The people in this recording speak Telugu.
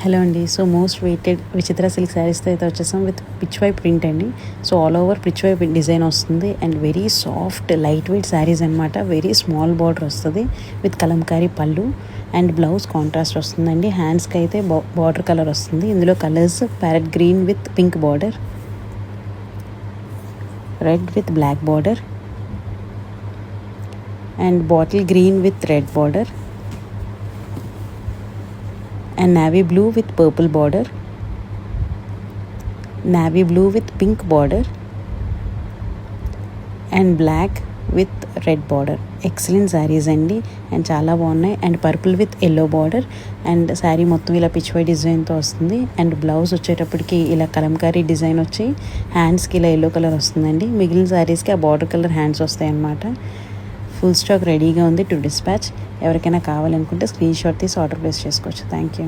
హలో అండి. So most weighted Vichitra silk శారీస్తో అయితే వచ్చేసాం విత్ పిచ్ వై ప్రింట్ అండి. So all over pichwai design వస్తుంది and very soft light weight saris అనమాట. వెరీ స్మాల్ బార్డర్ వస్తుంది విత్ కలంకారీ పళ్ళు అండ్ బ్లౌజ్ కాంట్రాస్ట్ వస్తుందండి. హ్యాండ్స్కి అయితే బార్డర్ కలర్ వస్తుంది. ఇందులో colours parrot green with pink border, red with black border and bottle green with red border and navy blue with purple border, navy blue with pink border and black with red border. Excellent saris అండి అండ్ చాలా బాగున్నాయి. And purple with yellow border and sari మొత్తం ఇలా పిచ్ వై డిజైన్తో వస్తుంది. అండ్ బ్లౌజ్ వచ్చేటప్పటికి ఇలా కలంకారీ డిజైన్ వచ్చి హ్యాండ్స్కి ఇలా ఎల్లో కలర్ వస్తుందండి. మిగిలిన శారీస్కి ఆ బార్డర్ కలర్ హ్యాండ్స్ వస్తాయి అన్నమాట. ఫుల్ స్టాక్ రెడీగా ఉంది టు డిస్పాచ్. ఎవరికైనా కావాలనుకుంటే స్క్రీన్ షాట్ తీసి ఆర్డర్ ప్లేస్ చేసుకోవచ్చు. Thank you.